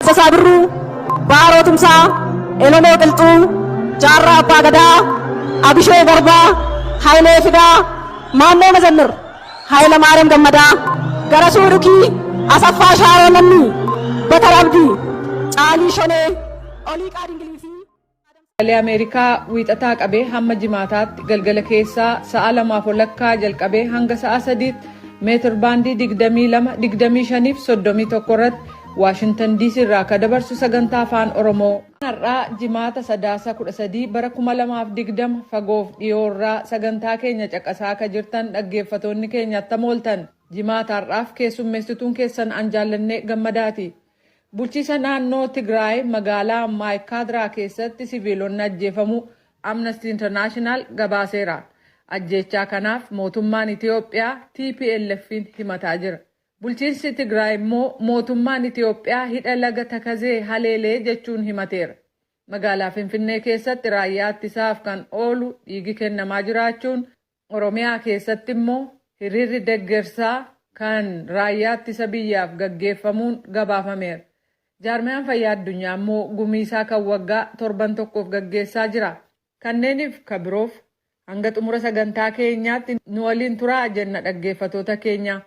Dassasaa Birruu, Baaroo Tumsaa, Elomoo Qilxuu, Jaarraa Abbaa Gadaa, Abishoo Garbaa, Hayilee Fidaa, Maannoo Mazannir, Hayila Maariyaam Gammadaa, Garasuu Dhukii, Asaffaa Shaaroo Lammii, Bakar Abdii, Caalii Shonee, Oliiqaa Dingilii fi Sagalee Ameerikaa wiixataa qabee hamma jimaataatti galgala keessaa sa'a 2:00 jalqabee hanga sa'a 3tti meetir baandii 22, 25 fi 31 irratti Waashintan DC irraa akka dabarsu sagantaa afaan Oromoo. Har'aa jimaata 13 bara 2020 fagoof dhiyoorraa sagantaa keenya caqasaa akka jirtan dhaggeeffatoonni keenya attam ooltan. Jimaata har'aaf keessummeessituun keessan Anjaallannee Gammadaati. Bulchiisa naannoo Tigraay magaalaa Maayikaadiraa keessatti siviilonni ajjeefamuu Amnesty International gabaaseera. Ajjechaa kanaaf mootummaan Itiyoophiyaa TPLF'n himataa jira. Bulchiinsi Tigraay immoo mootummaan Itiyoophiyaa hidha laga Takazee haleelee jechuun himateera. Magaalaa Finfinnee keessatti raayyaa ittisaaf kan oolu dhiigi kennamaa jiraachuun Oromiyaa keessatti immoo hiriirri deeggarsaa kan raayyaa ittisa biyyaaf gaggeeffamuun gabaafameera. Jaarmiyaan fayyaa addunyaa immoo gumiisaa kan waggaa 7 gaggeessaa jira. Kanneeniif kabiroof hanga xumura sagantaa keenyaatti nu waliin turaa jenna dhaggeeffatoota keenya.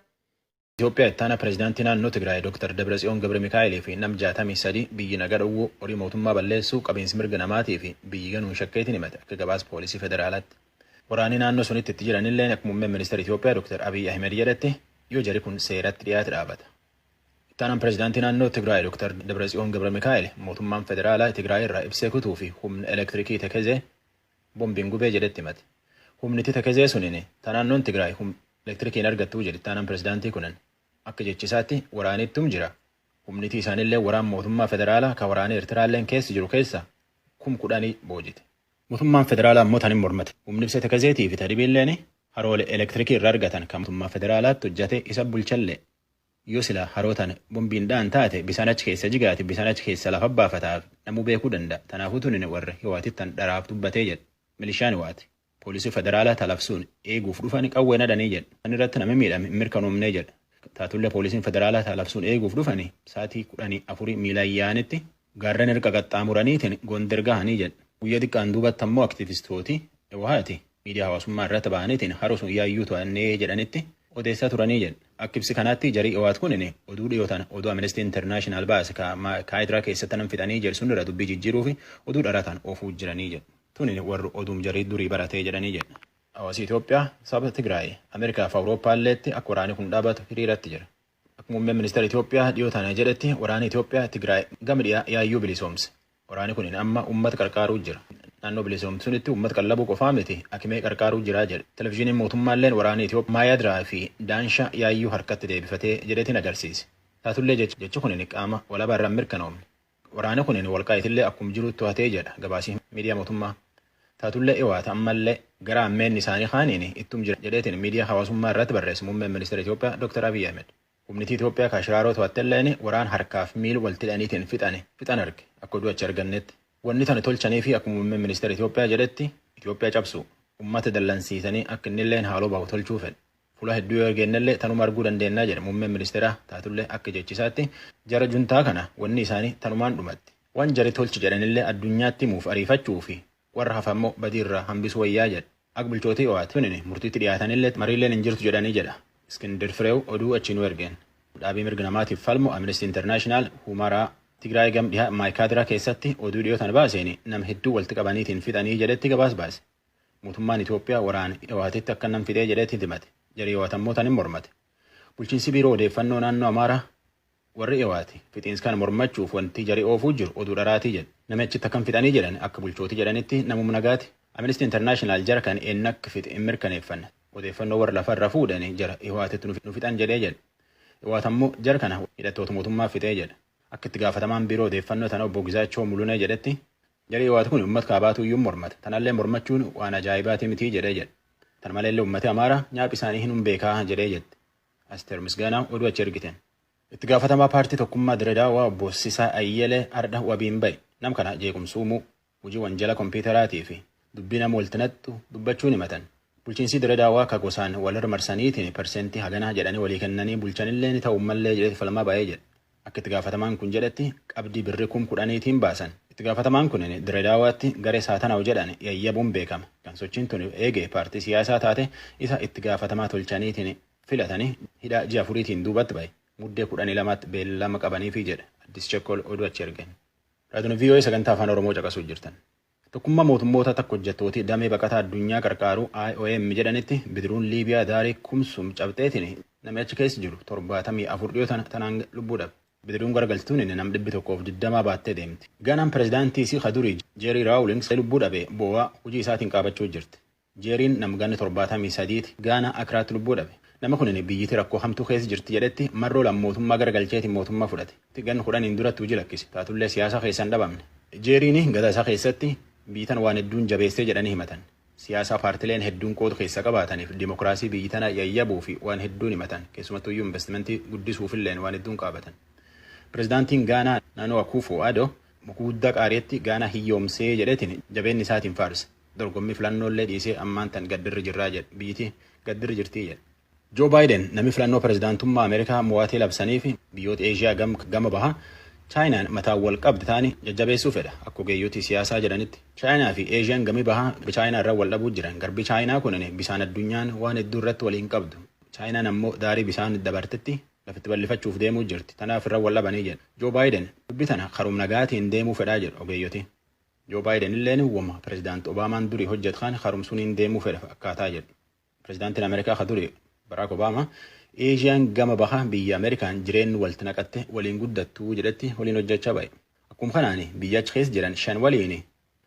Itoophiyaa ittaana pireezidaantii naannoo Tigraay Dr. Dabratsiyoon Gabre Mikaa'el fi nam 63 biyyi nagaa dhowwuu horii mootummaa balleessuu qabiinsi mirga namaatii fi biyyi ganuun shakkeetiin himate akka gabaasa poolisii federaalaatti. Waraanni naannoo sunitti itti jiranillee akka muummeen ministeera Itoophiyaa Dr. Abiy Ahmed jedhetti yoo jari kun seeratti dhiyaate dhaabata. Ittaanaan pireezidaantii naannoo Tigraay Dr. Dabratsiyoon Gabre Mikaa'el mootummaan federaalaa Tigraay irraa ibsee kutuu fi humna elektirikii Takazee bombiin gubee jedhetti himate. Humni Takazee suniin naannoon Tigraay humna elektirikiin argattuu jedhe ittaanaan pireezidaantii kunan. Akka jechisaatti waraanittum jira. Humniti isaanillee waraan mootummaa federaalaa kan waraana Eertiraalleen keessa jiru keessa 10,000 boojite. Mootummaan federaalaa immoo tanin mormate. Humni ibsa Takazeetii fi tadibiilleen haroolee elektirikii irraa argatan kan mootummaa federaalaatti hojjate isa bulchallee. Yoo sila harootan bombiin dhaan taate bisaan achi keessa jigaati bisaan achi keessa lafa baafataaf namuu beekuu danda'a. Tanaafuu tunin warra hiwaatittan dharaaf dubbatee jedhe. Milishaan hiwaati. Poolisii federaalaa talabsuun eeguuf dhufan qawwee nadhanii jedhe. Kan irratti nama miidhame mirkanoomnee jedhe. Taatullee poolisiin federaalaa talabsuun eeguuf dhufanii sa'aatii 14 miila ayyaanitti gaarreen erga qaxxaamuraniitiin Gondar gahanii jedhe. Guyyaa xiqqaan duubatti ammoo aktivistooti waati miidiyaa hawaasummaa irratti ba'aniitiin haroo sun yaayyuu to'annee jedhanitti odeessaa turanii jedhe. Akka ibsi kanaatti jarii waat kunin oduu dhiyootan oduu Amnesty International baase Maayikaadiraa keessatti nam fixanii jedhe sun irra dubbii jijjiiruu fi oduu dharataan oofuu jiranii jedhe. Tunin warri oduum jarii durii baratee jedhanii jedhe. Hawaasi Itoophiyaa saba Tigraay Ameerikaa fi Awurooppaalleetti akka waraanni kun dhaabatu hiriiratti jira. Akka muummeen ministeera Itoophiyaa dhiyootaan jedhetti waraanni Itoophiyaa Tigraay gama dhiyaa yaayyuu bilisoomse. Waraanni kun amma uummata qarqaaruu jira. Naannoo bilisoomsunitti uummata qallabuu qofaa miti akimee qarqaaruu jira jedhe. Televezyiiniin mootummaalleen waraanni Itoophiyaa Maayikaadiraa fi Daanshaa yaayyuu harkatti deebifatee jedhetiin agarsiise. Taatullee jechi kun qaama walabaa irraan mirkanoomne. Waraanni kun walqaayitillee akkuma jirutti to'atee jedha gabaasii miidiyaa mootummaa. Taatullee dhiwaata ammallee gara ammeen isaanii kaaniin ittum jira jedheetiin miidiyaa hawaasummaa irratti barreesse muummeen ministeera Itoophiyaa Dr. Abiy Ahmed. Humniti Itoophiyaa kaashiraaroo to'attelleen waraan harkaaf miil walitti hidhaniitiin fixan arge akka oduu achi argannetti. Wanni tana tolchanii fi akka muummeen ministeera Itoophiyaa jedhetti Itoophiyaa cabsu uummata dallansiisanii akka innilleen haaloo bahu tolchuu fedhe. Fuula hedduu yoo argennellee tanuma arguu dandeennaa jedhe muummeen ministeera taatullee akka jechisaatti jara juntaa kana wanni isaanii tanumaan dhumatti. Waan jari tolchi jedhanillee addunyaatti himuuf ariifachuu fi warra hafammoo badiirraa hambisuu wayyaa jedhe. Akka bulchootii ho'aati tunin murtiitti dhiyaatanillee mariilleen hin jirtu jedhanii jedha. Iskindir Fireew oduu achi nu ergeen. Dhaabii mirga namaatiif falmu Amnesty International humaraa Tigraay gam dhihaa Maayikaadiraa keessatti oduu dhiyootan baaseen nama hedduu walitti qabaniitiin fixanii jedhetti gabaas baase. Mootummaan Itoophiyaa waraana ho'aatitti akka nam fixee jedhetti himate. Jarii ho'atammoo tanin mormate. Bulchiinsi biiroo odeeffannoo naannoo Amaaraa warri ho'aati fixiinsa kana mormachuuf wanti jarii oofuu jiru oduu dharaatii jedhe. Namichitti akkam fixanii jedhan akka bulchootii jedhanitti namuma nagaati. Amnesty International jara kan eenyu akka fixe hin mirkaneeffanne. Odeeffannoo warra lafarra fuudhanii jara ho'aatitti nu fixan jedhee jedhe. Ho'aatammoo jara kana hidhattoota mootummaa fixee jedhe. Akka itti gaafatamaan biiroo odeeffannoo tana obbo Gizaachoo Mulunee jedhetti jarii ho'aati kun uummata kaabaatu iyyuu mormata. Tanallee mormachuun waan ajaa'ibaati mitii jedhee jedhe. Tan maleellee uummati Amaaraa nyaaphi isaanii hin beekaa jedhee jette. Asteer Misgaanaa oduu achi ergiten. Itti gaafatamaa paartii tokkummaa Diradaawaa obbo Sisaa Ayyelee ardha wabiin bahe. Nam kana jeequmsuumuu hojii wanjala kompiitaraatii fi dubbii nama waltinattu dubbachuun himatan. Bulchiinsi Diradaawaa akka gosaan wal hirmarsaniitiin persentii haganaa jedhanii walii kennanii bulchanillee ni ta'u mallee jedhee falmaa ba'ee jedhe. Akka itti gaafatamaan kun jedhetti qabdii birrii 10,000tiin baasan. Itti gaafatamaan kun Direedaawaatti garee Saatanaw jedhan yayyabuun beekama. Kan sochiin tun eegee paartii siyaasaa taate isa itti gaafatamaa tolchaniitiin filatanii hidhaa ji'a 4tiin duubatti ba'e. Muddee 12tti beellama qabaniifi jedhe. Addis Chekkol oduu achi ergeen. Raadiyoon VOA sagantaa afaan Oromoo caqasuu jirtan. Tokkummaa mootummoota takka hojjettooti damee baqataa addunyaa qarqaaru IOM jedhanitti bidiruun Liibiyaa daarii Kumsum cabxeetiin namni achi keessa jiru 74 dhiyoo tanaan lubbuu dhabe. Bidiruun garagaltuun inni nam 120 baattee deemti. Gaanaan pirezidaantii isii kadurii Jeerii Raawulings lubbuu dhabe boo'aa hojii isaatiin qaabachuu jirti. Jeeriin nam ganna 73 Gaanaa Akiraatti lubbuu dhabe. Nama kun biyyittii rakkoo hamtuu keessa jirti jedhetti marroo lammootummaa garagalcheetiin mootummaa fudhate. Ganna 10 duratti hojii lakkise. Taatullee siyaasa keessan dhabamne. Jeeriin gada isaa keessatti biyyitan waan hedduun jabeessee jedhanii himatan. Siyaasa paartileen hedduun qoodu keessa qabaataniif dimokiraasii biyyi tana yayyabuu fi waan hedduun himatan. Keessumattuu investimentii guddisuufillee waan hedduun qaabatan. Pirezidaantiin Gaanaa Naannoo Akufo-Addo guddaa qaariitti Gaanaa hiyyoomsee jedhetiin jabeenni isaatiin faarse. Dorgommii filannoolee dhiisee ammaan tan gaddirri jirraa jedhe. Biyyittii gaddirri jirtii jedhe. Joo Baayiden namni filannoo pirezidaantummaa Ameerikaa mo'atee labsanii fi biyyoota Eeshiyaa gama bahaa Chaayinaan mataa wal qabdi taanii jajjabeessuu fedha. Akka ogeeyyotii siyaasaa jedhanitti Chaayinaa fi Eeshiyaan gamii bahaa Chaayinaa irraa wal dhabuu jiran. Garbi Chaayinaa kun bisaan addunyaan waan hedduu irratti waliin qabdu. Chaayinaan ammoo daarii bisaan dabartetti lafitti bal'ifachuuf deemuu jirti. Tanaaf irra wal dhabanii jedha. Joo Baayiden dubbii tana karum nagaatiin deemuu fedhaa jedhu ogeeyyotii. Joo Baayiden illee uwwama pirezidaanti Obaamaan durii hojjetan karumsuuniin deemuu fedha akkaataa jedhu. Pirezidaantiin Ameerikaa ka durii Barack Obama Eeshiyaan gama bahaa biyya Ameerikaan jireenyi walitti naqatte waliin guddattuu jedhetti waliin hojjechaa ba'e. Akkuma kanaan biyya achi keessa jiran 5 waliin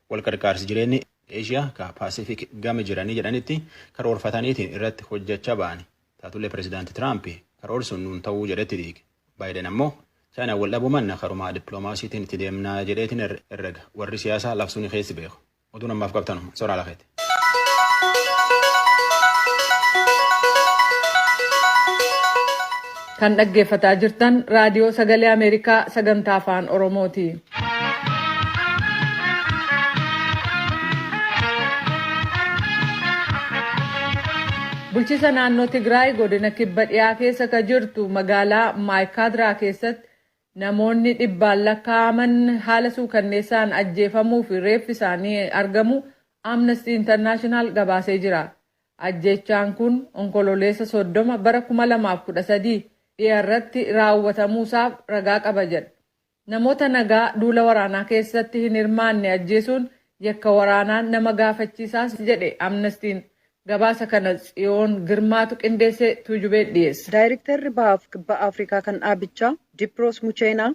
wal qarqaarsi jireenyi Eeshiyaa ka Paasifik gama jiranii jedhanitti karoorfataniitiin irratti hojjechaa ba'ani. Taatullee pirezidaanti Tiraamp karoorsuun nuun ta'uu jedhetti diige. Baayiden ammoo Chaayinaa wal dhabuu manna karumaa dippiloomaasiitiin itti deemnaa jedheetiin herrega. Warri siyaasaa labsuun keessi beeku. Oduun ammaaf qabtanu soraa lafeeti. Kan dhaggeeffataa jirtan raadiyoo sagalee Ameerikaa sagantaa afaan Oromooti. Bulchiisa naannoo Tigraay godina kibba dhiyaa keessa ka jirtu magaalaa Maayikaadiraa keessatti namoonni dhibbaan lakkaa'aman haala suukanneessaan ajjeefamuu fi reeffi isaanii argamu Amnesty International gabaasee jira. Ajjechaan kun onkololeessa 30 bara 2013 dhiyaarratti raawwatamuusaaf ragaa qaba jedha. Namoota nagaa duula waraanaa keessatti hin hirmaanne ajjeesuun yakka waraanaan nama gaafachiisaas jedhe Amnestiin. Gabaasa kana Tsiyoon Girmaatu qindeessee tuujubee dhiyeesse. Daayirektarri Bahaaf Kibba Afrikaa kan dhaabichaa Dipiroos Mucheenaa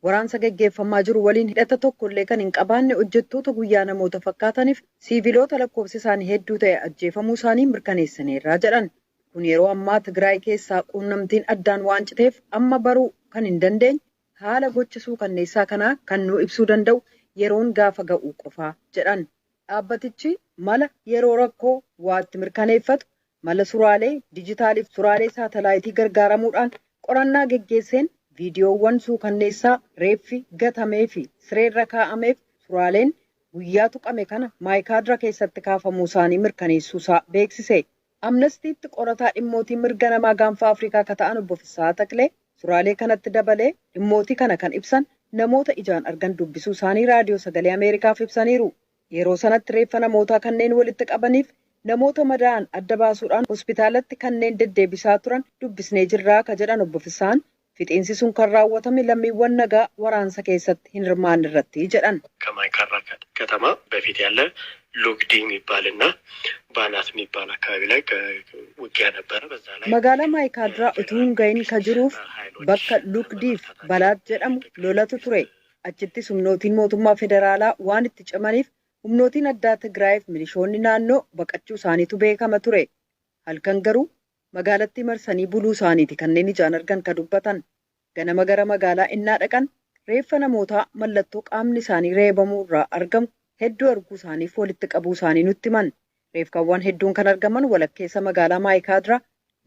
waraansa gaggeeffamaa jiru waliin hidhata tokkollee kan hin qabaanne hojjettoota guyyaa namoota fakkaataniif siiviloota lakkoofsi isaanii hedduu ta'e ajjeefamuu isaanii mirkaneessaniirraa jedhan. Kun yeroo ammaa Tigraay keessaa quunnamtiin addaan waan citeef amma baruu kan hin dandeenye haala gocha suukanneessaa kanaa kan nuu ibsuu danda'u yeroon gaafa ga'uu qofaa jedhan. Dhaabbatichi mala yeroo rakkoo waatti mirkaneeffatu mala suraalee dijitaaliif suraalee saatalaayitii gargaaramuudhaan qorannaa geggeesseen viidiyoowwan suukanneessaa reeffi gatamee fi sireerra kaa'ameef suraaleen guyyaa tuqame kana Maayikaadiraa keessatti kaafamuu isaanii mirkaneessuusaa beeksise. Amnestiitti qorataa dhimmootii mirga namaa gaanfa Afrikaa akka ta'an obbo Fissaa Taqlee suraalee kanatti dabalee dhimmootii kana kan ibsan namoota ijaan argan dubbisuu isaanii raadiyoo sagalee Ameerikaaf ibsaniiru. Yeroo sanatti reeffa namootaa kanneen walitti qabaniif namoota madaa'an adda baasuudhaan hospitaalatti kanneen deddeebisaa turan dubbisnee jirraa ka jedhan obbo Fissaan fixiinsi sun kan raawwatame lammiiwwan nagaa waraansa keessatti hin hirmaanne irratti jedhan. ከማይካድራ ከተማ በፊት ያለ ሉግዲ የሚባልና ባናት የሚባል አካባቢ ላይ ውጊያ ነበረ። በዛ ላይ magaalaa Maayikaadiraa utuu hin gahin ka jiruuf bakka Lugdiif Balaat jedhamu lolatu ture. Achittis humnootiin mootummaa federaalaa waan itti cimaniif humnootiin addaa Tigraayiif milishoonni naannoo baqachuu isaaniitu beekama ture. Halkan garuu magaalattii marsanii buluu isaaniiti kanneen ijaan argan ka dubbatan. Ganama gara magaalaa innaa dhaqan reeffa namootaa mallattoo qaamni isaanii reebamuu irraa argamu hedduu arguu isaaniif walitti qabuu isaanii nutti himan. Reefkaawwan hedduun kan argaman walakkeessa magaalaa Maayikaadiraa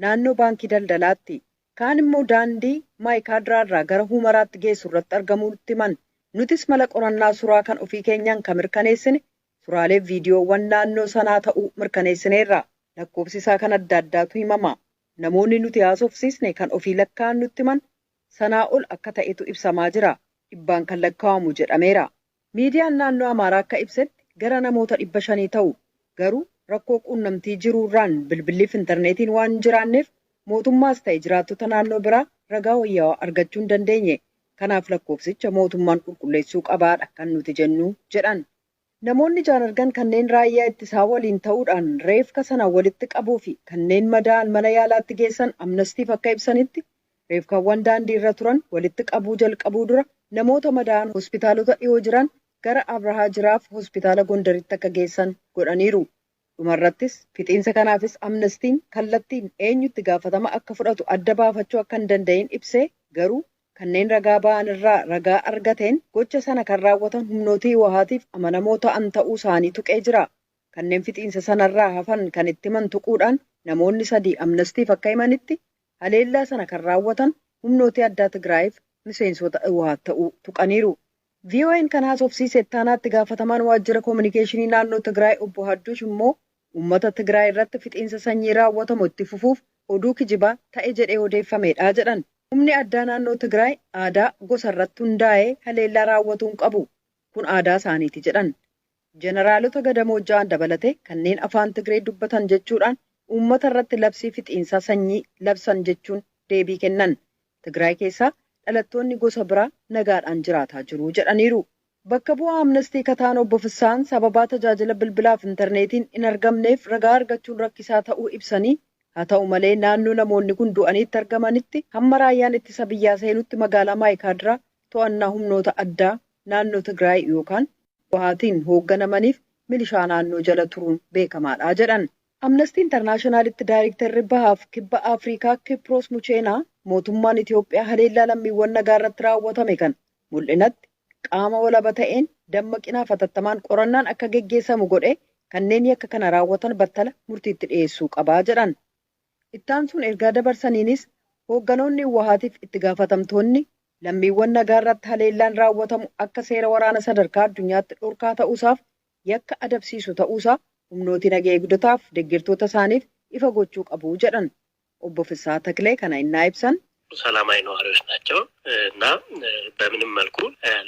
naannoo baankii daldalaatti. Kaan immoo daandii Maayikaadiraa irraa gara Humaraatti geessu irratti argamuu nutti himan. Nutis mala qorannaa suuraa kan ofii keenyaan kan mirkaneessine suuraalee viidiyoowwan naannoo sanaa ta'uu mirkaneessineerra. Lakkoofsi isaa kan adda addaatu himama. Namoonni nuti haasofsiisne kan ofii lakkaa'an nutti himan sanaa ol akka ta'etu ibsamaa jira. Dhibbaan kan lakkaa'amu jedhameera. Miidiyaan naannoo Amaaraa akka ibsetti gara namoota 500 ta'u. Garuu rakkoo quunnamtii jiruurraan bilbilliif intarneetiin waan hin jiraanneef mootummaas ta'e jiraattota naannoo biraa ragaa wayyaawaa argachuu hin dandeenye. Kanaaf lakkoofsicha mootummaan qulqulleessuu qabaadha kan nuti jennu jedhan. Namoonni ijaan argan kanneen raayyaa ittisaa waliin ta'uudhaan reefka sana walitti qabuu fi kanneen madaa'an mana yaalaatti geessan amnastiif akka ibsanitti reefkaawwan daandii irra turan walitti qabuu jalqabuu dura namoota madaa'an hospitaalota dhiyoo jiran gara Abrahaa Jiraaf hospitaala Gondaritti akka geessan godhaniiru. Dhumarrattis fixiinsa kanaafis amnestiin kallattiin eenyutti gaafatama akka fudhatu adda baafachuu akka hin danda'in ibsee garuu kanneen ragaa ba'an irraa ragaa argateen gocha sana kan raawwatan humnootii wahaatiif amanamoo ta'an ta'uu isaanii tuqee jira. Kanneen fixiinsa sanarraa hafan kan itti himan tuquudhaan namoonni 3 amnastiif akka himanitti haleellaa sana kan raawwatan humnootii addaa Tigraayiif miseensota wahaat ta'uu tuqaniiru. VOA'n kan haasofsiise ittaanaatti gaafatamaan waajjira koominikeeshinii naannoo Tigraay obbo Hadduush immoo uummata Tigraay irratti fixiinsa sanyii raawwatamu itti fufuuf oduu kijibaa ta'e jedhee odeeffamedha jedhan. Humni addaa naannoo Tigraay aadaa gosa irratti hundaa'ee haleellaa raawwatuu hin qabu. Kun aadaa isaaniiti jedhan. Jeneraalota Gadamoojjaan dabalatee kanneen afaan Tigree dubbatan jechuudhaan uummata irratti labsii fixiinsaa sanyii labsan jechuun deebii kennan. Tigraay keessaa dhalattoonni gosa biraa nagaadhaan jiraataa jiru jedhaniiru. Bakka bu'aa amnestii kataan obbo Fissaan sababaa tajaajila bilbilaaf intarneetiin hin argamneef ragaa argachuun rakkisaa ta'uu ibsanii haa ta'u malee naannoo namoonni kun du'aniitti argamanitti hamma raayyaan ittisa biyyaa seenutti magaalaa Maayikaadiraa to'annaa humnoota addaa naannoo Tigraay yookaan wahaatiin hoogganamaniif milishaa naannoo jala turuun beekamaadha jedhan. Amnestii Intarnaashinaalitti daayirektarri bahaaf kibba Afrikaa Kiproos Mucheenaa mootummaan Itiyoophiyaa haleellaa lammiiwwan nagaa irratti raawwatame kan mul'inatti qaama walaba ta'een dammaqinaaf hatattamaan qorannaan akka geggeessamu godhe kanneen yakka kana raawwatan battala murtiitti dhiyeessuu qabaa jedhan. Ittaan sun ergaa dabarsaniinis hoogganoonni wahaatiif itti gaafatamtoonni lammiiwwan nagaa irratti haleellaan raawwatamu akka seera waraana sadarkaa addunyaatti dhorkaa ta'uusaaf yakka adabsiisu ta'uusaa humnooti nagaa eegdotaaf deeggartoota isaaniif ifa gochuu qabu jedhan. Obbo Fissaa Taklee kana innaa ibsan ሰላማዊ ነዋሪዎች ናቸው እና በምንም መልኩ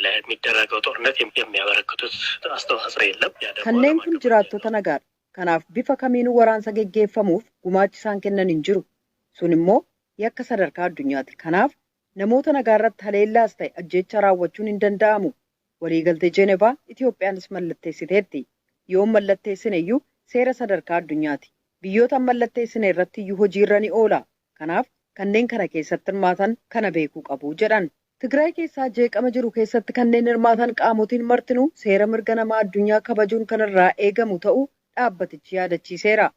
ለሚደረገው ጦርነት የሚያበረክቱት አስተዋጽኦ የለም። kanneen kun jiraattota nagaadha. Kanaaf bifa kamiinuu waraansa geggeeffamuuf gumaachi isaan kennan hin jiru. Sun immoo yakka sadarkaa addunyaati. Kanaaf namoota nagaa irratti haleellaas ta'e ajjeecha raawwachuun hin danda'amu. Waliigaltee Jeenevaa Itiyoophiyaanis mallatteessiteetti. Yoo mallatteessine iyyuu seera sadarkaa addunyaati. Biyyoota mallatteessine irratti iyyuu hojiirra ni oola. Kanaaf kanneen kana keessatti hirmaatan kana beekuu qabu jedhan. Tigraay keessaa jeeqama jiru keessatti kanneen hirmaatan qaamotiin martinuu seera mirga namaa addunyaa kabajuun kanarraa eegamu ta'uu dhaabbatichi yaadachiiseera.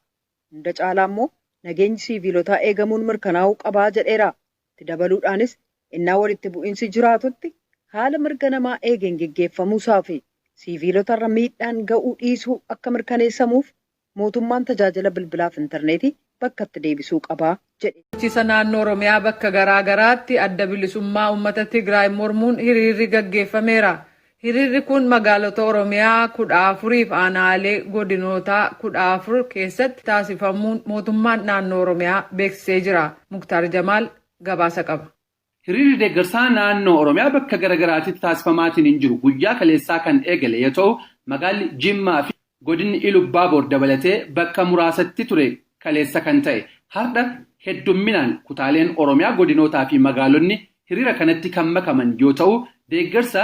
Hunda caalaa immoo nageenyi siiviilotaa eegamuun mirkanaa'uu qabaa jedheera. Itti dabaluudhaanis innaa walitti bu'iinsi jiraatutti haala mirga namaa eegeen geggeeffamuusaa fi siiviilotarra miidhaan ga'uu dhiisuu akka mirkaneessamuuf mootummaan tajaajila bilbilaaf intarneetii bakka itti deebisuu qabaa jedhe. Bulchiinsa naannoo Oromiyaa bakka garaa garaatti adda bilisummaa uummata Tigraay mormuun hiriirri gaggeeffameera. Hiriirri kun magaalota Oromiyaa 14 fi aanaalee godinoota 14 keessatti taasifamuun mootummaan naannoo Oromiyaa beeksisee jira. Muktaar Jamaal gabaasa qaba. Hiriirri deeggarsaa naannoo Oromiyaa bakka garaa garaatti taasifamaatiin hin jiru. Guyyaa kaleessaa kan eegale yoo ta'u magaalli Jimmaa fi godinni Ilubaaboor dabalatee bakka muraasatti ture kaleessa kan ta'e. Har'a heddumminaan kutaaleen Oromiyaa godinootaa fi magaalonni hiriira kanatti kan makaman yoo ta'u deeggarsa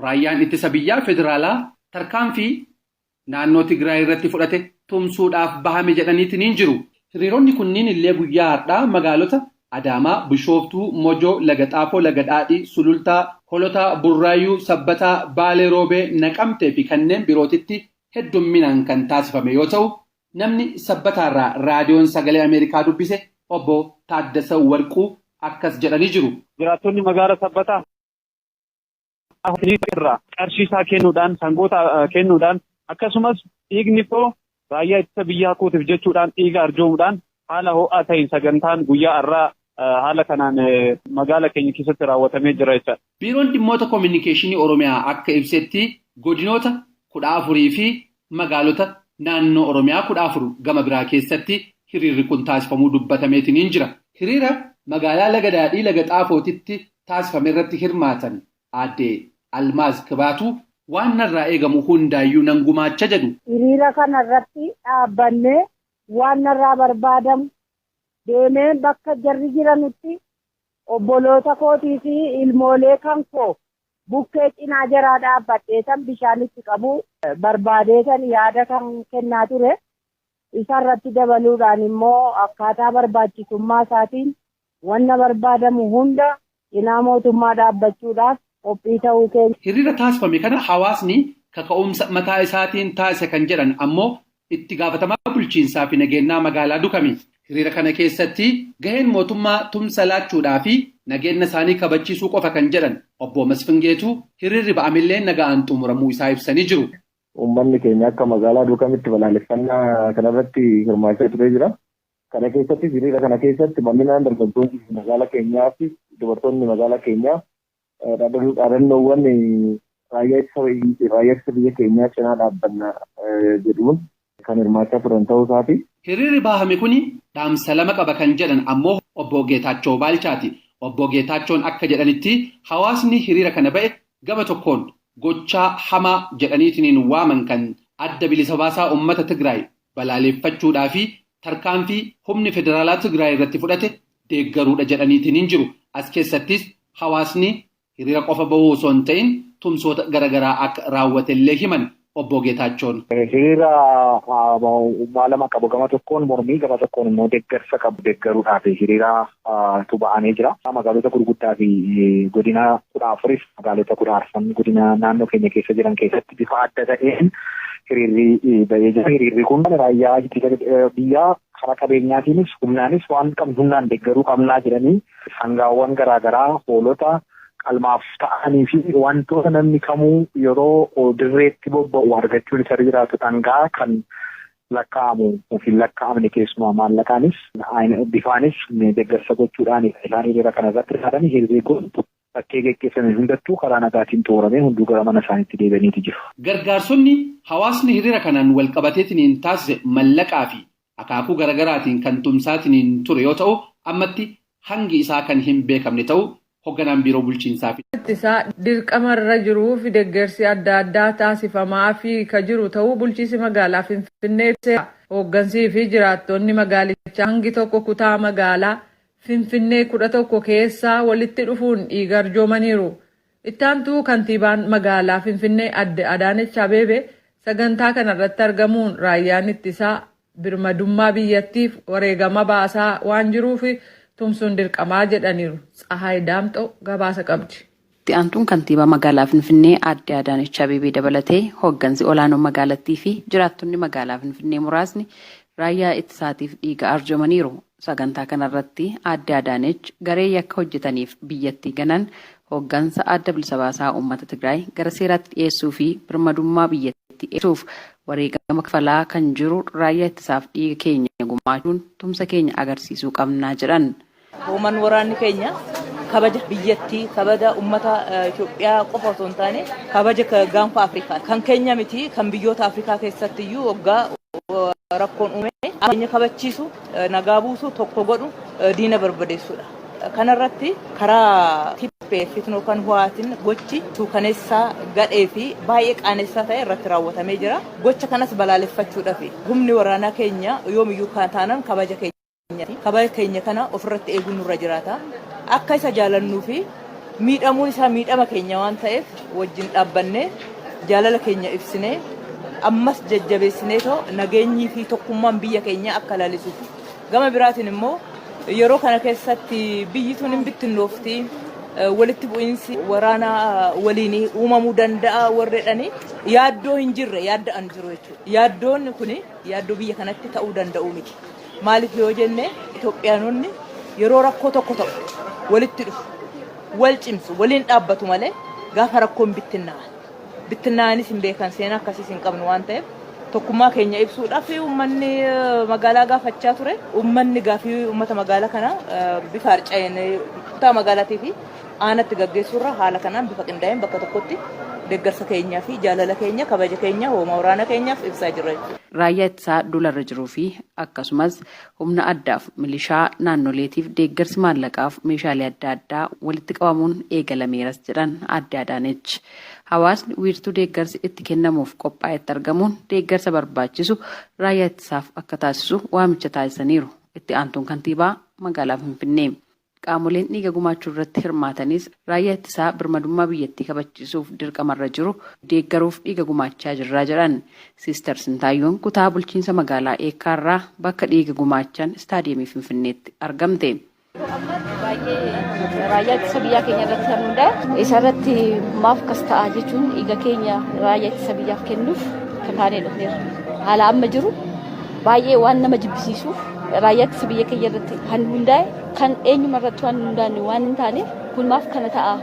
raayyaan ittisa biyyaa federaalaa tarkaanfii naannoo Tigraay irratti fudhate tumsuudhaaf bahame jedhaniitiin hin jiru. Hiriironni kunniin illee guyyaa har'aa magaalota Adaamaa, Bishooftuu, Mojoo, Lagaxaafoo, Lagadhaadhii, Sulultaa, Holotaa, Burraayyuu, Sabbataa, Baalee Roobee, Naqamtee fi kanneen birootitti heddumminaan kan taasifame yoo ta'u namni Sabbataarraa raadiyoon sagalee Ameerikaa dubbise obbo Taaddasa Warquu akkas jedhanii jiru. Jiraattonni magaalaa Sabbataa irraa qarshiisaa kennuudhaan sangoota kennuudhaan akkasumas dhiigni koo raayyaa ittisa biyyaa kootiif jechuudhaan dhiiga arjoomuudhaan haala ho'aa ta'een sagantaan guyyaa har'aa haala kanaan magaala keenya keessatti raawwatamee jira jechuudha. Biiroon dhimmoota koominikeeshinii Oromiyaa akka ibsetti godinoota 14 fi magaalota naannoo Oromiyaa 14 gama biraa keessatti hiriirri kun taasifamuu dubbatameetiin hin jira. Hiriira magaalaa Lagadaadhii Lagaxaafootitti taasifame irratti hirmaatan aadde Almaaz Kibaatu waan narraa eegamu hundaayyuu nan gumaacha jedhu. Hiriira kana irratti dhaabbannee waan narraa barbaadamu deemee bakka jarri jiranitti obboloota kootii fi ilmoolee kan koo bukkee cinaa jaraa dhaabbadhee tan bishaanitti qabu barbaadeetan yaada kan kennaa ture. Isarratti dabaluudhaan immoo akkaataa barbaachisummaa isaatiin wanna barbaadamu hunda cinaa mootummaa dhaabbachuudhaaf qophii ta'uu keenya. Hiriira taasifame kana hawaasni kaka'umsa mataa isaatiin taasise kan jedhan ammoo itti gaafatamaa bulchiinsaa fi nageenyaa magaalaa Dukame. Hiriira kana keessatti gaheen mootummaa tumsa laachuudhaa fi nageenya isaanii kabachiisuu qofa kan jedhan obbo Masfingeetu hiriirri ba'amillee nagaan xumuramuu isaa ibsanii jiru. Uummanni keenya akka magaalaa Dukametti balaaleffannaa kanarratti hirmaachaa turee jira. Kana keessatti hiriira kana keessatti bal'inaan dargaggoonni magaalaa keenyaa fi dubartoonni magaalaa keenyaa dhaadannoowwan raayyaa ittisa biyya keenyaa cinaa dhaabbanna jedhuun kan hirmaachaa turan ta'uu isaati. Hiriirri bahame kuni dhaamsa lama qaba kan jedhan ammoo obbo Geetaachoo Baalchaati. Obbo Geetaachoon akka jedhanitti hawaasni hiriira kana ba'e gama tokkoon gochaa hamaa jedhaniitiin waaman kan adda bilisa baasaa uummata Tigraay balaaleffachuudhaa fi tarkaanfii humni federaalaa Tigraay irratti fudhate deeggaruudha jedhaniitiin jiru. As keessattis hawaasni hiriira qofa bahuu osoo hin ta'in tumsoota garaagaraa akka raawwatellee himan obbo Geetaachoon. Hiriira maalama qabu gama tokkoon mormii gama tokkoon immoo deeggarsa qabu deeggaruudhaaf hiriira ba'anii jira. Magaalota gurguddaa fi godina 14 magaalota 14 godina naannoo keenya keessa jiran keessatti bifa adda ta'een hiriirri ba'ee jira. Hiriirri kun raayyaa ittisa biyyaa karaa qabeenyaatiinis humnaanis waan qabnu humnaan deeggaruu qabnaa jedhanii sangaawwan garaagaraa hoolota qalmaaf ta'anii fi wantoota namni kamuu yeroo dirreetti bobba'u argachuun isa jiraatu dhangaa kan lakkaa'amu yookiin lakkaa'amne keessumaa maallaqaanis bifaanis deeggarsa gochuudhaan isaan hiriira kana irratti hirmaatan hiriirri kun bakkee geggeeffame hundattuu karaa nagaatiin xumuramee hunduu gara mana isaaniitti deebi'aniiti jiru. Gargaarsonni hawaasni hiriira kanaan wal qabateetiin taasise mallaqaa fi akaakuu garaagaraatiin kan tumsaatiin ture yoo ta'u ammatti hangi isaa kan hin beekamne ta'u hoogganaan biiroo bulchiinsaa fi isaa dirqamarra jiruu fi deeggarsi adda addaa taasifamaa fi ka jiru ta'uu bulchiinsi magaalaa Finfinnee hooggansii fi jiraattonni magaalichaa hangi tokko kutaa magaalaa Finfinnee 11 keessaa walitti dhufuun dhiiga arjoomaniiru. Itti aantuu kantiibaan magaalaa Finfinnee adde Adaanech Abeebee sagantaa kanarratti argamuun raayyaan ittisaa birmadummaa biyyattiif wareegama baasaa waan jiruuf tumsuun dirqamaa jedhaniiru. Tsahaay Daamxoo gabaasa qabdi. Itti aantuun kantiibaa magaalaa Finfinnee adde Adaanech Abeebee dabalatee hooggansi olaanoo magaalattii fi jiraattonni magaalaa Finfinnee muraasni raayyaa ittisaatiif dhiiga arjoomaniiru. Sagantaa kanarratti adde Adaanech garee yakka hojjetaniif biyyattii ganan hooggansa adda bilisa baasaa uummata Tigraay gara seeraatti dhiyeessuu fi birmadummaa biyyattii eeguuf wareegama kafalaa kan jiru raayyaa ittisaaf dhiiga keenya gumaachuun tumsa keenya agarsiisuu qabnaa jedhan. Hooman waraanni keenya kabaja biyyattii kabaja uummata Itoophiyaa qofa osoo hin taane kabaja gaanfa Afrikaa kan keenya miti kan biyyoota Afrikaa keessatti iyyuu waggaa rakkoon uume keenya kabachiisu nagaa buusu tokko godhu diina barbadeessuudha. Kanarratti karaa fitnoo kan ho'aatiin gochi suukaneessaa gadhee fi baay'ee qaanessaa ta'e irratti raawwatamee jira. Gocha kanas balaaleffachuudhaaf humni waraanaa keenya yoomiyyuu kan taanan kabaja keenyaati. Kabaja keenya kana ofirratti eeguun nurra jiraata. Akka isa jaalannuu fi miidhamuun isaa miidhama keenya waan ta'eef wajjin dhaabbannee jaalala keenya ibsinee ammas jajjabeessinee nageenyii fi tokkummaan biyya keenya akka laalisuuf. Gama biraatiin immoo yeroo kana keessatti biyyi tun hin bittinnoofti. Walitti bu'iinsi waraanaa waliin uumamuu danda'a warreedhani yaaddoo hin jirre yaadda'an jiru jechuudha. Yaaddoon kun yaaddoo biyya kanatti ta'uu danda'u miti. Maaliif yoo jenne Itoophiyaanonni yeroo rakkoo tokko ta'u walitti dhufu wal cimsu waliin dhaabbatu malee gaafa rakkoon bittinnaa'anis hin beekan seenaa akkasiis hin qabnu waan ta'eef tokkummaa keenya ibsuudhaaf uummanni magaalaa gaafachaa ture. Uummanni gaafii uummata magaalaa kana bifa harca'een kutaa magaalaatii fi aanatti gaggeessurra haala kanaan bifa qindaa'een bakka tokkotti deeggarsa keenyaa fi jaalala keenya kabaja keenya hooma waraana keenyaaf ibsaa jirra. Raayyaa ittisaa dularra jiruu fi akkasumas humna addaaf milishaa naannoleetiif deeggarsi maallaqaaf meeshaalee adda addaa walitti qabamuun eegalameeras jedhan Aadde Adaanech. Hawaasni wiirtuu deeggarsi itti kennamuuf qophaa'etti argamuun deeggarsa barbaachisu raayyaa ittisaaf akka taasisu waamicha taasisaniiru. Itti aantuun kantiibaa magaalaa Finfinnee. Qaamoleen dhiiga gumaachuu irratti hirmaatanis raayyaa ittisaa birmadummaa biyyattii kabachiisuuf dirqamarra jiru deeggaruuf dhiiga gumaachaa jirraa jedhan. Siister Sintaayyoon kutaa bulchiinsa magaalaa Eekkaarraa bakka dhiiga gumaachan istaadiyeemii Finfinneetti argamte. Raayyaa ittisa biyyaa keenya irratti kan hundaa'e isarratti maaf kas ta'a jechuun dhiiga keenya raayyaa ittisa biyyaaf kennuuf kakaanee dhufneerra. Haala amma jiru baay'ee waan nama jibbisiisuuf raayyaa ittisa biyya keenya irratti kan hundaa'e kan eenyuma irratti waan hundaa'e waan hin taaneef kun maaf kana ta'a.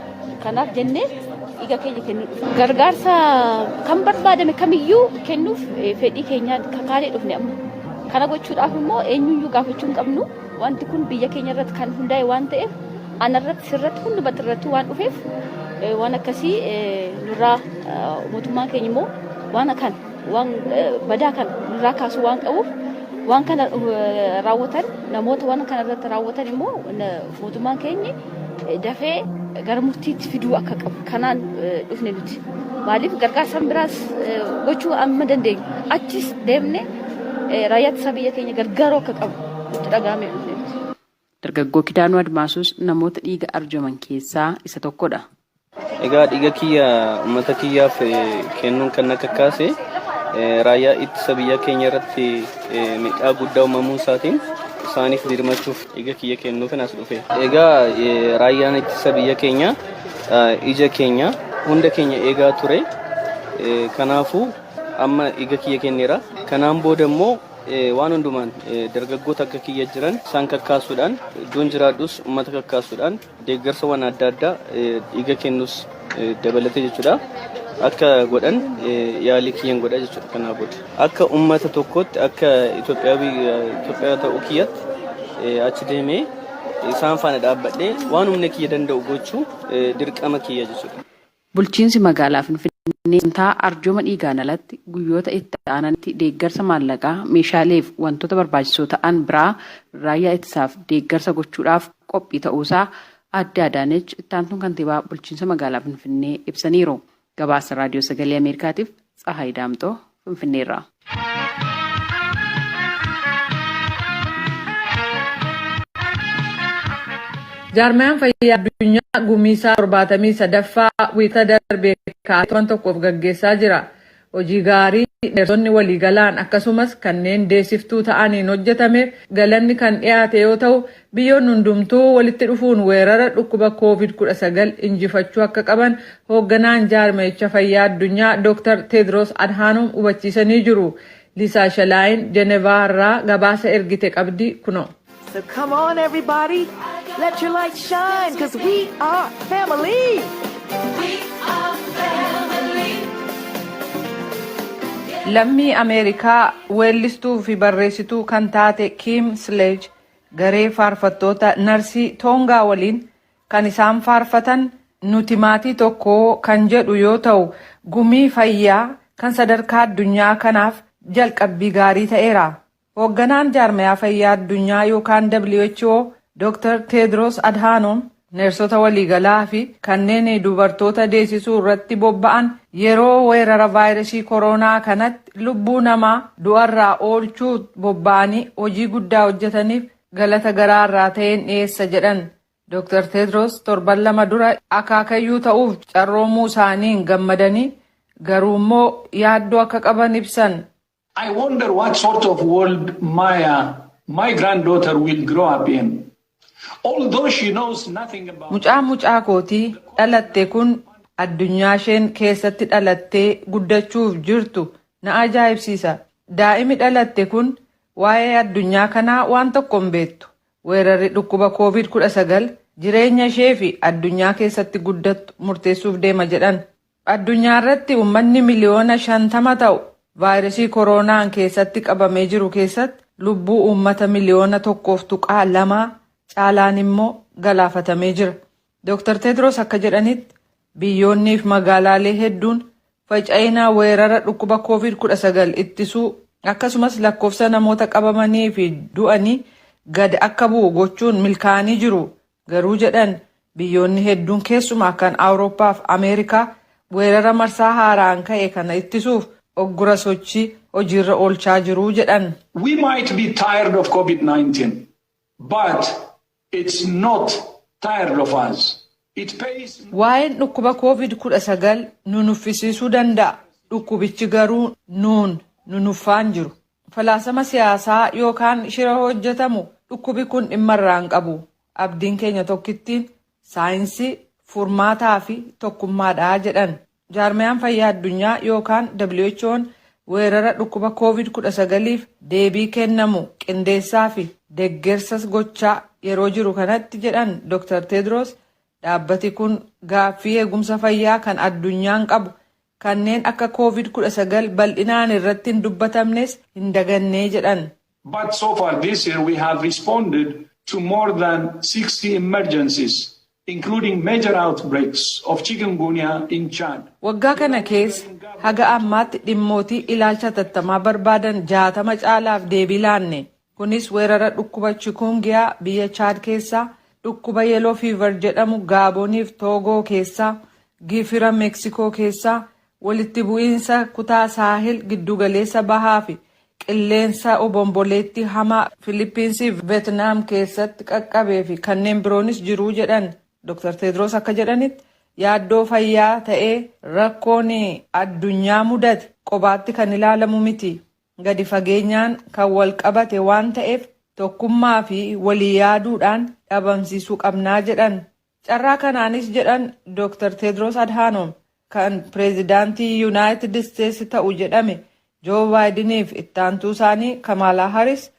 Kanaaf jennee dhiiga keenya kennuuf gargaarsa kan barbaadame kamiyyuu kennuuf fedhii keenyaan kakaanee dhufne amma. Kana gochuudhaaf immoo eenyuyyuu gaafachuu hin qabnu. Wanti kun biyya keenya irratti kan hundaa'e waan ta'eef anarratti sirratti hundumatti irratti waan dhufeef waan akkasii nurraa mootummaan keenya immoo waan badaa kan nurraa kaasuu waan qabuuf waan kana raawwatan namoota waan kana irratti raawwatan immoo mootummaan keenya dafee gara murtiitti fiduu akka qabu kanaan dhufne nuti maaliif gargaarsa biraas gochuu amma dandeenyu achis deemne raayyaa ittisa biyya keenya gargaaruu akka qabu nutti dhagahamee dhufne. Dargaggoo Kidaanuu Admaasuus namoota dhiiga arjoman keessaa isa tokkodha. Egaa dhiiga kiyya uummata kiyyaaf kennuun kan akka kaase raayyaa ittisa biyya keenya irratti miidhaa guddaa uumamuu isaatiin isaaniif dirmachuuf dhiiga kiyya kennuuf as dhufe. Egaa raayyaan ittisa biyya keenya ija keenya hunda keenya eegaa ture. Kanaafuu amma dhiiga kiyya kenneera. Kanaan booda immoo waan hundumaan dargaggoota akka kiyya jiran isaan kakkaasuudhaan iddoon jiraadhus uummata kakkaasuudhaan deeggarsa waan adda addaa dhiiga kennus dabalatee jechuudha. Akka godhan yaalii kiyyan godha jechuudha. Kanaa booda akka uummata tokkootti akka Itoophiyaa ta'uu kiyyatti achi deemee isaan faana dhaabbadhee waan humna kiyya danda'u gochuu dirqama kiyya jechuudha. Bulchiinsi magaalaa Finfinnee sagantaa arjooma dhiigaan alatti guyyoota itti aananitti deeggarsa maallaqaa meeshaaleef wantoota barbaachisoo ta'an biraa raayyaa ittisaaf deeggarsa gochuudhaaf qophii ta'uusaa Aadde Adaanech itti aantuun kantiibaa bulchiinsa magaalaa Finfinnee ibsaniiru. Gabaasa raadiyoo sagalee Ameerikaatiif Tsahaay Daamxoo Finfinneerraa. Jaarmayaan fayyaa addunyaa gumiisaa 73ffaa wiixata darbee kaa'atan tokkoof gaggeessaa jira. Hojii gaarii neersonni waliigalaan akkasumas kanneen deessiftuu ta'aniin hojjetameef galanni kan dhiyaate yoo ta'u biyyoonni hundumtuu walitti dhufuun weerara dhukkuba COVID-19 injifachuu akka qaban hoogganaan jaarmayicha fayyaa addunyaa Dr. Tedros Adhanom hubachiisanii jiru. Liisaa Shalaayin Jenevaa irraa gabaasa ergite qabdi kuno. So come on everybody, let your light shine because we are family. We are family. Lammii Ameerikaa weellistuu fi barreessituu kan taate Kim Sledge garee faarfattoota narsii Toongaa waliin kan isaan faarfatan nuti maatii tokko kan jedhu yoo ta'u gumii fayyaa kan sadarkaa addunyaa kanaaf jalqabbii gaarii ta'eera. Hoogganaan jaarmayaa fayyaa addunyaa yookaan WHO Dr. Tedros Adhanom neersota waliigalaa fi kanneen dubartoota deessisuu irratti bobba'an yeroo weerara vaayirasii koronaa kanatti lubbuu namaa du'arraa oolchuu bobba'anii hojii guddaa hojjetaniif galata garaarraa ta'een dhiyeessa jedhan. Dr. Tedros torban 2 dura akaakayyuu ta'uuf carroomuu isaaniin gammadanii garuu immoo yaaddoo akka qaban ibsan. I wonder what sort of world my granddaughter will grow up in. Although she knows nothing about. Mucaa kootii dhalatte kun addunyaa isheen keessatti dhalattee guddachuuf jirtu na ajaa'ibsiisa. Daa'imni dhalatte kun waa'ee addunyaa kanaa waan tokko hin beektu. Weerarri dhukkuba COVID-19 jireenya ishee fi addunyaa keessatti guddattu murteessuuf deema jedhan. Addunyaa irratti uummanni miliyoona 50 ta'u vaayirasii koronaan keessatti qabamee jiru keessatti lubbuu uummata miliyoona 1.2 caalaan immoo galaafatamee jira. Dr. Tedros akka jedhanitti biyyoonnii fi magaalaalee hedduun faca'ina weerara dhukkuba COVID-19 ittisuu akkasumas lakkoofsa namoota qabamanii fi du'anii gad akka bu'u gochuun milkaa'anii jiru. Garuu jedhan biyyoonni hedduun keessumaa kan Awurooppaa fi Ameerikaa weerara marsaa haaraan ka'e kana ittisuuf oggura sochii hojiirra oolchaa jiru jedhan. We might be tired of COVID-19, but it's not tired of us. Waa'een dhukkuba COVID-19 nu nuffisiisuu danda'a. Dhukkubichi garuu nu nuffaan jiru. Falaasama siyaasaa yookaan shira hojjetamu dhukkubi kun dhimma irraan qabu. Abdiin keenya tokkittiin saayinsii, furmaataa fi tokkummaadhaa jedhan. Jaarmayaan fayyaa addunyaa yookaan WHO'n weerara dhukkuba COVID-19f deebii kennamu qindeessaa fi deeggarsas gochaa yeroo jiru kanatti jedhan Dr. Tedros. Dhaabbati kun gaaffii eegumsa fayyaa kan addunyaan qabu kanneen akka COVID-19 bal'inaan irratti hin dubbatamnes hin dagannee jedhan. But so far this year we have responded to more than 60 emergencies, including major outbreaks of chikungunya in Chad. Waggaa kana keessa haga ammaatti dhimmootii ilaalcha tattamaa barbaadan 60 caalaaf deebii laanne. Kunis weerara dhukkuba chikungunya biyya Chad keessaa, dhukkuba yellow fever jedhamu Gaaboniif Toogoo keessaa, Gifira Meeksikoo keessaa, walitti bu'iinsa kutaa Saahil giddugaleessa bahaa fi qilleensa obomboleetti hamaa Filiippiinsii fi Veetnaam keessatti qaqqabee fi kanneen biroonis jiruu jedhan. Dr. Tedros akka jedhanitti yaaddoo fayyaa ta'ee rakkoon addunyaa mudate qobaatti kan ilaalamu miti. Gadi fageenyaan kan wal qabate waan ta'eef tokkummaa fi walii yaaduudhaan dhabamsiisuu qabnaa jedhan. Carraa kanaanis jedhan Dr. Tedros Adhanom kan pireezidaantii Yuunaayitid Isteetsi ta'u jedhame Joo Baayidiniif ittaantuu isaanii Kamaalaa Haris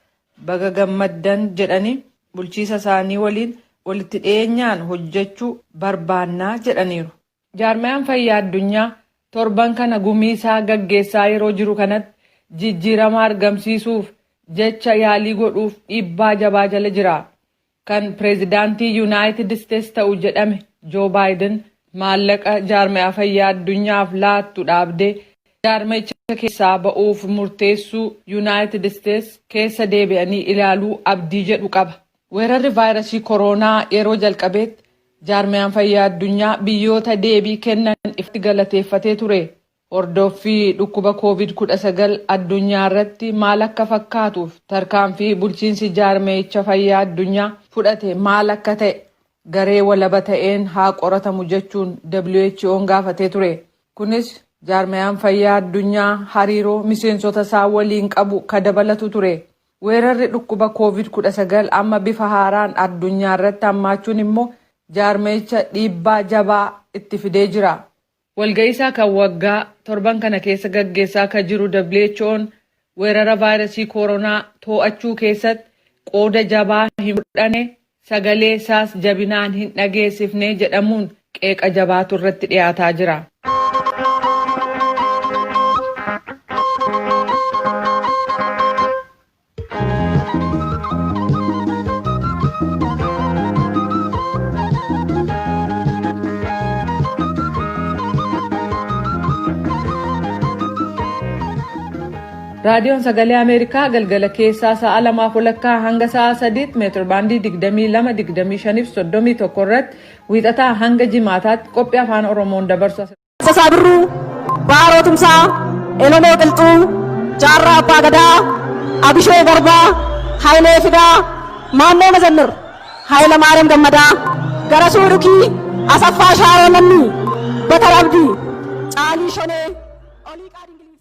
baga gammaddan jedhanii bulchiisa isaanii waliin walitti dhiyeenyaan hojjechuu barbaannaa jedhaniiru. Jaarmayaan fayyaa addunyaa torban kana gumiisaa gaggeessaa yeroo jiru kanatti jijjiirama argamsiisuuf jecha yaalii godhuuf dhiibbaa jabaa jala jira. Kan pireezidaantii Yuunaayitid Isteetsi ta'u jedhame Joo Baayiden maallaqa jaarmayaa fayyaa addunyaaf laattu dhaabdee jaarmayicha keessaa ba'uuf murteessuu Yuunaayitid Isteetsi keessa deebi'anii ilaaluu abdii jedhu qaba. Weerarri vaayirasii koronaa yeroo jalqabeetti jaarmayaan fayyaa addunyaa biyyoota deebii kennan itti galateeffatee ture. Hordoffii dhukkuba COVID-19 addunyaa irratti maal akka fakkaatuuf tarkaanfii bulchiinsi jaarmayicha fayyaa addunyaa fudhate maal akka ta'e garee walaba ta'een haa qoratamu jechuun WHO'n gaafatee ture. Kunis jaarmayaan fayyaa addunyaa hariiroo miseensota isaa waliin qabu ka dabalatu ture. Weerarri dhukkuba COVID-19 amma bifa haaraan addunyaa irratti hammaachuun immoo jaarmayicha dhiibbaa jabaa itti fidee jira. Walga'iisaa kan waggaa torban kana keessa gaggeessaa kan jiru WHO'n weerara vaayirasii koronaa to'achuu keessatti qooda jabaa hin fudhanne sagalee isaas jabinaan hin dhageessifne jedhamuun qeeqa jabaatu irratti dhiyaataa jira. Raadiyoon Sagalee Ameerikaa galgala keessaa sa'a 2:00 hanga sa'a 3 meetir baandii 22-25-31 irratti wiixataa hanga jimaataatti qophii afaan Oromoon dabarsu. Sasaa Birruu, Baaroo Tumsaa, Elomoo Qilxuu, Jaarraa Abbaa Gadaa, Abishoo Garbaa, Hayilee Fidaa, Maannoo Mazannir, Hayila Maariyaam Gammadaa, Garasuu Dhukii, Asaffaa Shaaroo Lammii, Batar Abdii, Caalii Shonee, Olii Qaadingilii.